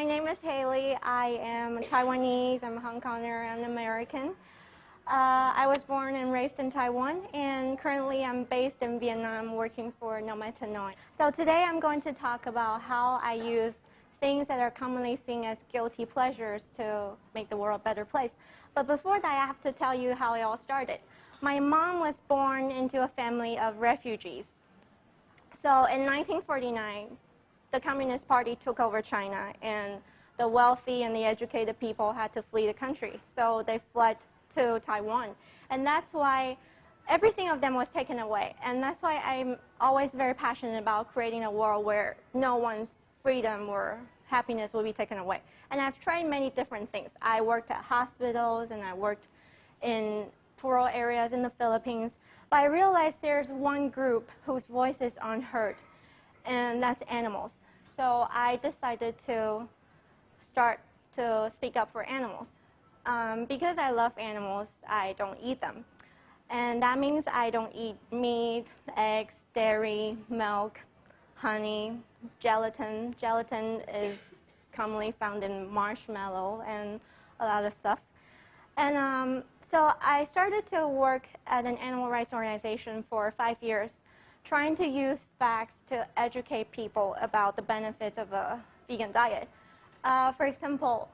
name is Hailey. I am Taiwanese, I'm a Hong Konger, I'm American. I was born and raised in Taiwan, and currently I'm based in Vietnam working for Knowmads Hanoi. So today I'm going to talk about how I use things that are commonly seen as guilty pleasures to make the world a better place. But before that, I have to tell you how it all started. My mom was born into a family of refugees. So in 1949, the Communist Party took over China, and the wealthy and the educated people had to flee the country. So they fled to Taiwan. And that's why everything of them was taken away. And that's why I'm always very passionate about creating a world where no one's freedom or happiness will be taken away. And I've tried many different things. I worked at hospitals, and I worked in rural areas in the Philippines. But I realized there's one group whose voice is unheard, and that's animals. So I decided to start to speak up for animals. Because I love animals, I don't eat them. And that means I don't eat meat, eggs, dairy, milk, honey, gelatin. Gelatin is commonly found in marshmallow and a lot of stuff. And so I started to work at an animal rights organization for 5 years, trying to use facts to educate people about the benefits of a vegan diet. For example,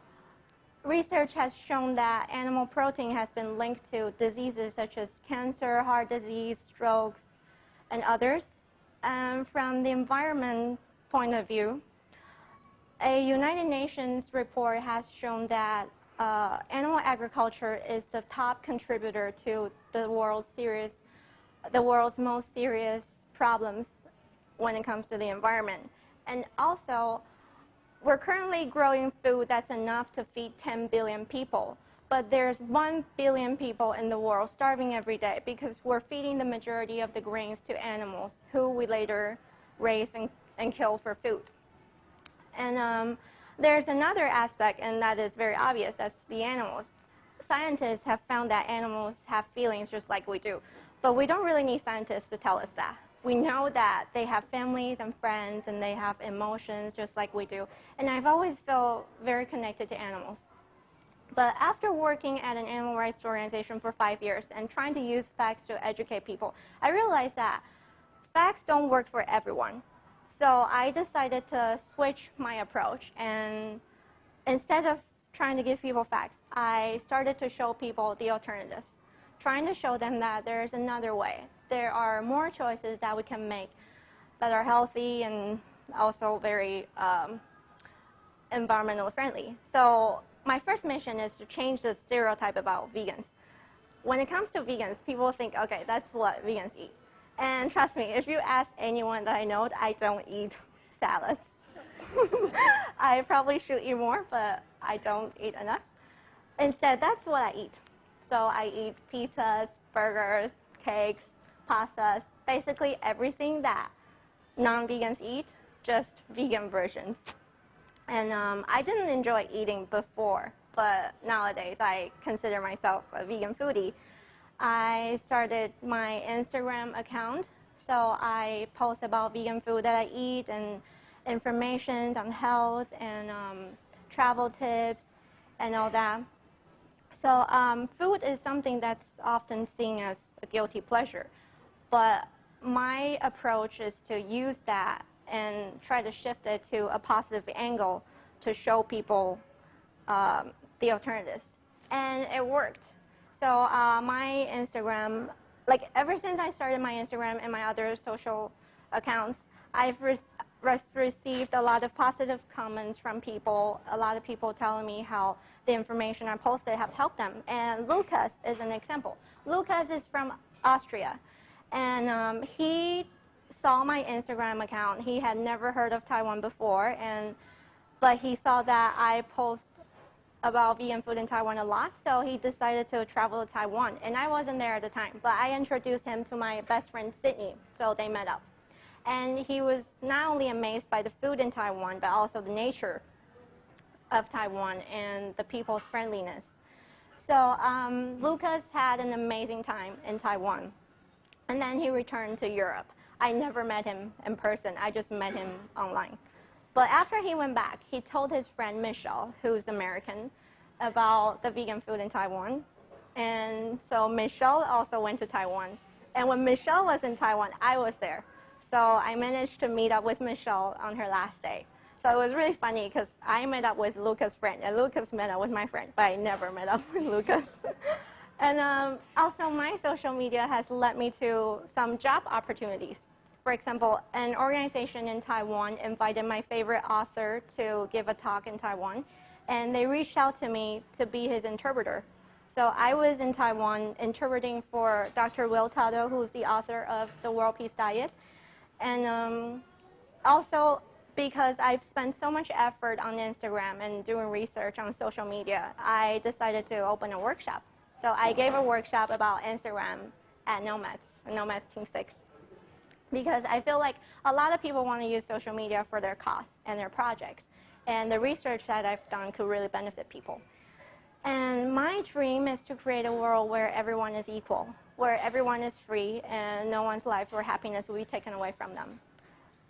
research has shown that animal protein has been linked to diseases such as cancer, heart disease, strokes, and others. And from the environment point of view, a United Nations report has shown that animal agriculture is the top contributor to the world's most serious problems when it comes to the environment. And also, we're currently growing food that's enough to feed 10 billion people, but there's 1 billion people in the world starving every day because we're feeding the majority of the grains to animals who we later raise and kill for food. And there's another aspect, and that is very obvious, that's the animals. Scientists have found that animals have feelings just like we do, but we don't really need scientists to tell us that. We know that they have families and friends, and they have emotions just like we do. And I've always felt very connected to animals. But after working at an animal rights organization for 5 years and trying to use facts to educate people, I realized that facts don't work for everyone. So I decided to switch my approach, and instead of trying to give people facts, I started to show people the alternatives, trying to show them that there's another way. There are more choices that we can make that are healthy and also very environmentally friendly. So my first mission is to change the stereotype about vegans. When it comes to vegans, people think, okay, that's what vegans eat. And trust me, if you ask anyone that I know, I don't eat salads. I probably should eat more, but I don't eat enough. Instead, that's what I eat. So I eat pizzas, burgers, cakes, pastas, basically everything that non-vegans eat, just vegan versions. And I didn't enjoy eating before, but nowadays I consider myself a vegan foodie. I started my Instagram account, so I post about vegan food that I eat and information on health and travel tips and all that. So food is something that's often seen as a guilty pleasure, but my approach is to use that and try to shift it to a positive angle to show people the alternatives, and it worked. So my Instagram, like ever since I started my Instagram and my other social accounts, I've received a lot of positive comments from people, a lot of people telling me how the information I posted have helped them. And Lucas is an example. Lucas is from Austria, and he saw my Instagram account. He had never heard of Taiwan before, but he saw that I post about vegan food in Taiwan a lot, so he decided to travel to Taiwan. And I wasn't there at the time, but I introduced him to my best friend Sydney, so they met up. And he was not only amazed by the food in Taiwan, but also the nature of Taiwan and the people's friendliness. So Lucas had an amazing time in Taiwan. And then he returned to Europe. I never met him in person. I just met him online. But after he went back, he told his friend Michelle, who's American, about the vegan food in Taiwan. And so Michelle also went to Taiwan. And when Michelle was in Taiwan, I was there. So I managed to meet up with Michelle on her last day. So it was really funny because I met up with Lucas' friend, and Lucas met up with my friend, but I never met up with Lucas. And also my social media has led me to some job opportunities. For example, an organization in Taiwan invited my favorite author to give a talk in Taiwan, and they reached out to me to be his interpreter. So I was in Taiwan interpreting for Dr. Will Tado, who's the author of The World Peace Diet. And also because I've spent so much effort on Instagram and doing research on social media, I decided to open a workshop. So I gave a workshop about Instagram at Knowmads Team 6. Because I feel like a lot of people want to use social media for their costs and their projects. And the research that I've done could really benefit people. And my dream is to create a world where everyone is equal, where everyone is free and no one's life or happiness will be taken away from them.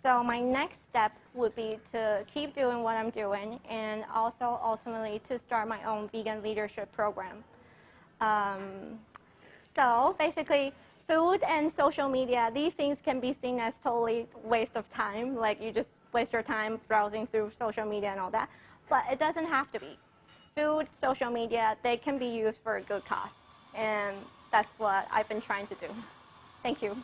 So my next step would be to keep doing what I'm doing and also ultimately to start my own vegan leadership program. So basically, food and social media, these things can be seen as totally waste of time, like you just waste your time browsing through social media and all that, but it doesn't have to be. Food, social media, they can be used for a good cause, and that's what I've been trying to do. Thank you.